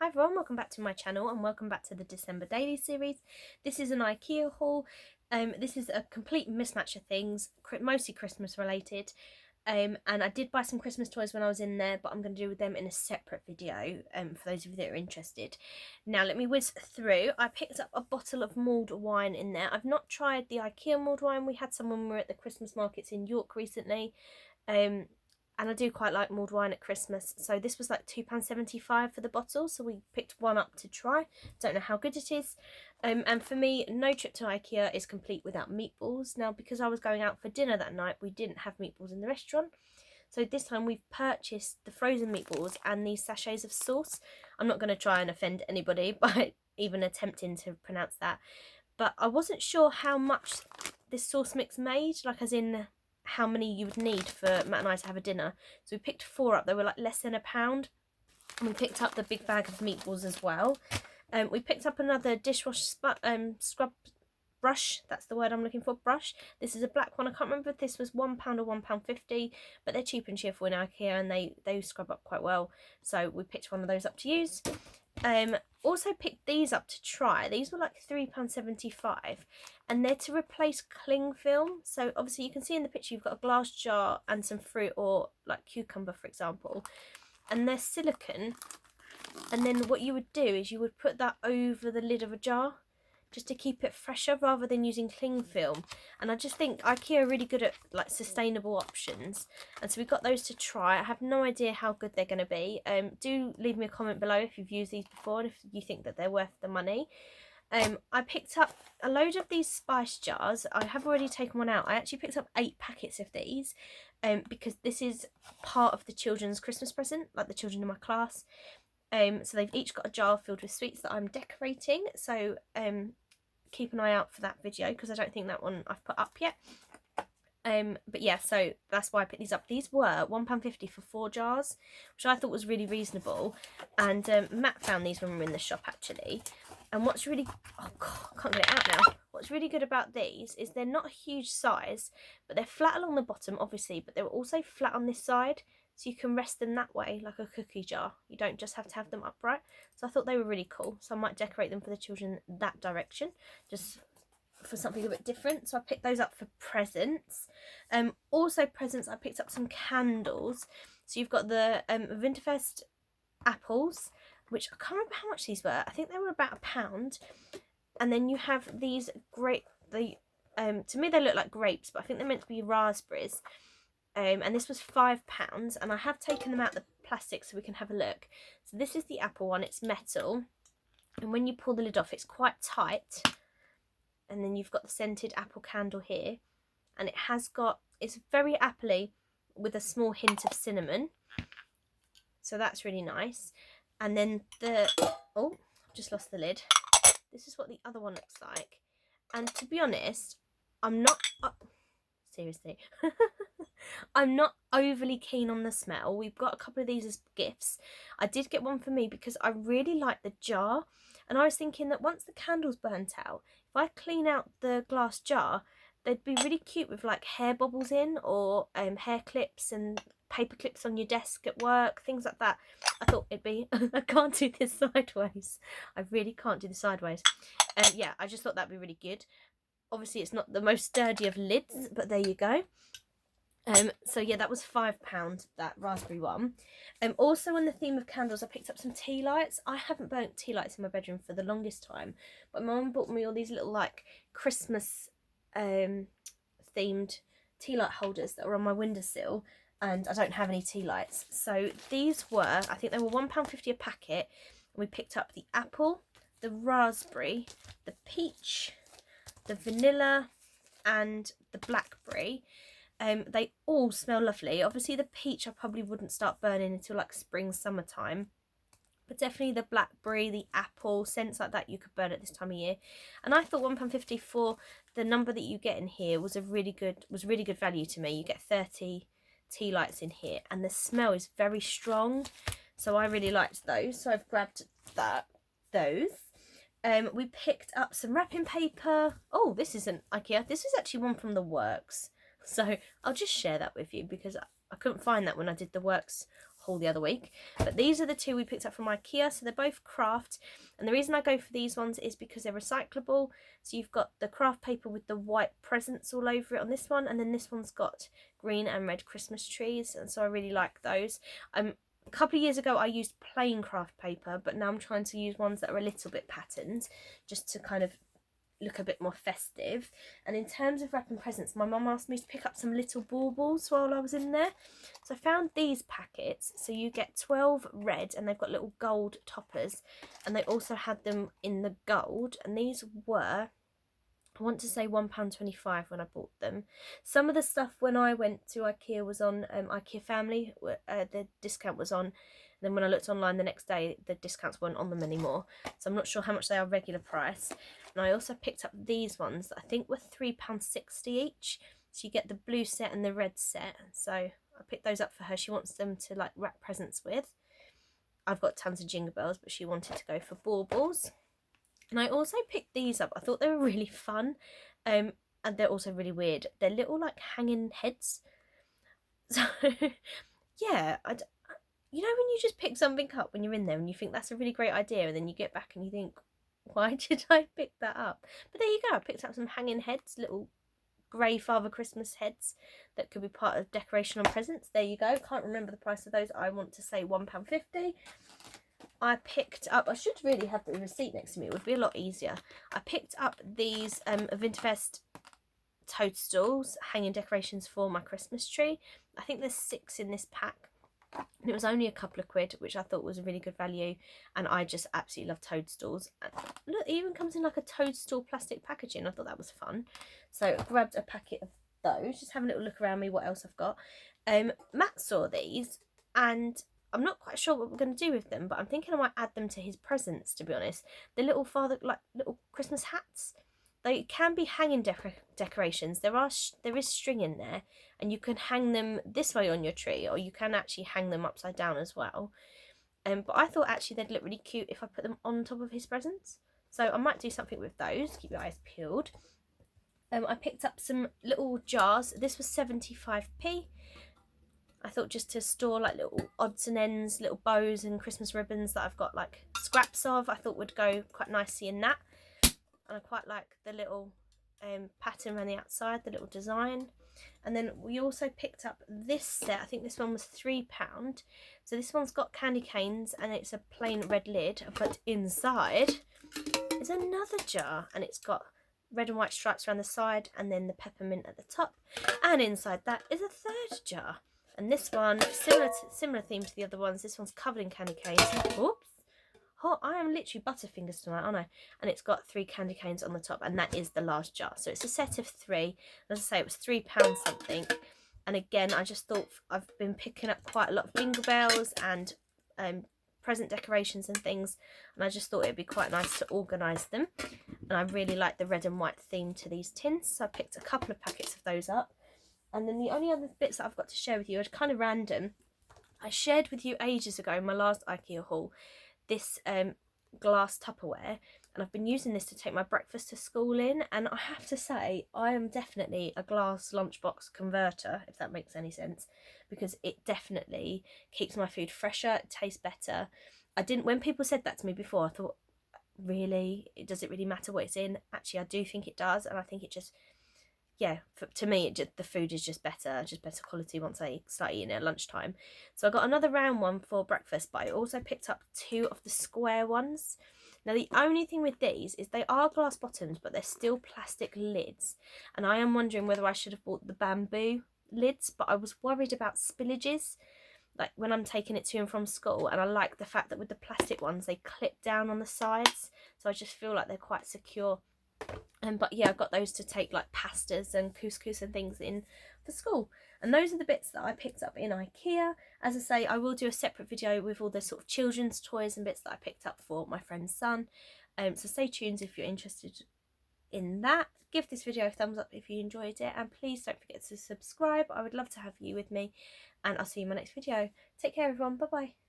Hi everyone, welcome back to my channel and welcome back to the December daily series. This is an IKEA haul. This is a complete mismatch of things, mostly Christmas related. And I did buy some Christmas toys when I was in there, but I'm going to do with them in a separate video for those of you that are interested. Now let me whiz through. I picked up a bottle of mulled wine in there. I've not tried the IKEA mulled wine. We had some when we were at the Christmas markets in York recently. And I do quite like mulled wine at Christmas. So this was like £2.75 for the bottle. So we picked one up to try. Don't know how good it is. And for me, no trip to IKEA is complete without meatballs. Now, because I was going out for dinner that night, we didn't have meatballs in the restaurant. So this time we've purchased the frozen meatballs and these sachets of sauce. I'm not going to try and offend anybody by even attempting to pronounce that. But I wasn't sure how much this sauce mix made, like as in how many you would need for Matt and I to have a dinner. So we picked 4 up. They were like less than £1. And we picked up the big bag of meatballs as well. We picked up another dishwash scrub brush. That's the word I'm looking for, brush. This is a black one. I can't remember if this was £1 or £1.50, but they're cheap and cheerful in IKEA and they scrub up quite well. So we picked one of those up to use. Also picked these up to try. These were like £3.75 and they're to replace cling film. So obviously you can see in the picture you've got a glass jar and some fruit or like cucumber, for example, and they're silicone. And then what you would do is you would put that over the lid of a jar just to keep it fresher rather than using cling film. And I just think IKEA are really good at like sustainable options, and so we got those to try. I have no idea how good they're going to be. Do leave me a comment below if you've used these before and if you think that they're worth the money. I picked up a load of these spice jars. I have already taken one out. I actually picked up 8 packets of these because this is part of the children's Christmas present, like the children in my class. So they've each got a jar filled with sweets that I'm decorating. So keep an eye out for that video because I don't think that one I've put up yet. But yeah, so that's why I picked these up. These were £1.50 for 4 jars, which I thought was really reasonable. And Matt found these when we were in the shop actually. And what's really, oh god, I can't get it out now. What's really good about these is they're not a huge size, but they're flat along the bottom, obviously, but they're also flat on this side. So you can rest them that way, like a cookie jar. You don't just have to have them upright. So I thought they were really cool. So I might decorate them for the children that direction, just for something a bit different. So I picked those up for presents. Also presents, I picked up some candles. So you've got the Winterfest apples, which I can't remember how much these were. I think they were about £1. And then you have these to me they look like grapes, but I think they're meant to be raspberries. And this was £5, and I have taken them out the plastic so we can have a look. So this is the apple one. It's metal, and when you pull the lid off it's quite tight, and then you've got the scented apple candle here, and it's very appley with a small hint of cinnamon, so that's really nice. And then I've just lost the lid. This is what the other one looks like, and to be honest, I'm not seriously I'm not overly keen on the smell. We've got a couple of these as gifts. I did get one for me because I really like the jar, and I was thinking that once the candle's burnt out, if I clean out the glass jar, they'd be really cute with like hair bobbles in, or hair clips and paper clips on your desk at work, things like that. I thought it'd be I can't do this sideways. I really can't do the sideways. Yeah, I just thought that'd be really good. Obviously it's not the most sturdy of lids, but there you go. So yeah, that was £5, that raspberry one. Also on the theme of candles, I picked up some tea lights. I haven't burnt tea lights in my bedroom for the longest time, but my mum bought me all these little like Christmas themed tea light holders that are on my windowsill, and I don't have any tea lights. So these were, I think they were £1.50 a packet. We picked up the apple, the raspberry, the peach, the vanilla and the blackberry. They all smell lovely. Obviously the peach I probably wouldn't start burning until like spring, summertime, but definitely the blackberry, the apple, scents like that you could burn at this time of year. And I thought £1.50 for the number that you get in here was really good value to me. You get 30 tea lights in here, and the smell is very strong, so I really liked those. So I've grabbed those. We picked up some wrapping paper. Oh, this isn't IKEA. This is actually one from the Works. So I'll just share that with you because I couldn't find that when I did the Works haul the other week. But these are the two we picked up from IKEA, so they're both craft. And the reason I go for these ones is because they're recyclable. So you've got the craft paper with the white presents all over it on this one, and then this one's got green and red Christmas trees, and so I really like those. A couple of years ago I used plain craft paper, but now I'm trying to use ones that are a little bit patterned, just to kind of look a bit more festive. And in terms of wrapping presents, my mum asked me to pick up some little baubles while I was in there, so I found these packets. So you get 12 red, and they've got little gold toppers, and they also had them in the gold, and these were, I want to say £1.25 when I bought them. Some of the stuff when I went to IKEA was on IKEA Family, the discount was on. Then when I looked online the next day, the discounts weren't on them anymore. So I'm not sure how much they are regular price. And I also picked up these ones that I think were £3.60 each. So you get the blue set and the red set. So I picked those up for her. She wants them to like wrap presents with. I've got tons of jingle bells, but she wanted to go for baubles. And I also picked these up. I thought they were really fun. And they're also really weird. They're little like hanging heads. So yeah, you know when you just pick something up when you're in there and you think that's a really great idea, and then you get back and you think, why did I pick that up? But there you go, I picked up some hanging heads, little grey Father Christmas heads that could be part of decoration on presents. There you go. Can't remember the price of those. I want to say £1.50. I picked up, I should really have the receipt next to me, it would be a lot easier. I picked up these Winterfest toadstools, hanging decorations for my Christmas tree. I think there's 6 in this pack. And it was only a couple of quid, which I thought was a really good value, and I just absolutely love toadstools. And look, it even comes in like a toadstool plastic packaging. I thought that was fun, so I grabbed a packet of those. Just have a little look around me what else I've got. Matt saw these, and I'm not quite sure what we're going to do with them, but I'm thinking I might add them to his presents, to be honest. The little little Christmas hats. They can be hanging decorations. There is string in there, and you can hang them this way on your tree, or you can actually hang them upside down as well. But I thought actually they'd look really cute if I put them on top of his presents. So I might do something with those. Keep your eyes peeled. I picked up some little jars. This was 75p. I thought just to store like little odds and ends, little bows and Christmas ribbons that I've got like scraps of, I thought would go quite nicely in that. And I quite like the little pattern around the outside, the little design. And then we also picked up this set. I think this one was £3. So this one's got candy canes, and it's a plain red lid, but inside is another jar, and it's got red and white stripes around the side, and then the peppermint at the top. And inside that is a third jar. And this one, similar theme to the other ones. This one's covered in candy canes. Oops. Oh, I am literally butterfingers tonight, aren't I? And it's got 3 candy canes on the top, and that is the last jar. So it's a set of 3. As I say, it was £3 something. And again, I just thought I've been picking up quite a lot of jingle bells and present decorations and things, and I just thought it'd be quite nice to organise them. And I really like the red and white theme to these tins, so I picked a couple of packets of those up. And then the only other bits that I've got to share with you are kind of random. I shared with you ages ago in my last IKEA haul this glass Tupperware, and I've been using this to take my breakfast to school in, and I have to say I am definitely a glass lunchbox converter, if that makes any sense, because it definitely keeps my food fresher, it tastes better. When people said that to me before, I thought, really, does it really matter what it's in? Actually, I do think it does, and I think it just, yeah, to me, the food is just better quality once I start eating it at lunchtime. So I got another round one for breakfast, but I also picked up 2 of the square ones. Now, the only thing with these is they are glass bottoms, but they're still plastic lids. And I am wondering whether I should have bought the bamboo lids, but I was worried about spillages, like when I'm taking it to and from school. And I like the fact that with the plastic ones, they clip down on the sides. So I just feel like they're quite secure. But yeah, I've got those to take like pastas and couscous and things in for school. And those are the bits that I picked up in IKEA. As I say, I will do a separate video with all the sort of children's toys and bits that I picked up for my friend's son. So stay tuned if you're interested in that. Give this video a thumbs up if you enjoyed it, and please don't forget to subscribe. I would love to have you with me, and I'll see you in my next video. Take care everyone, bye bye.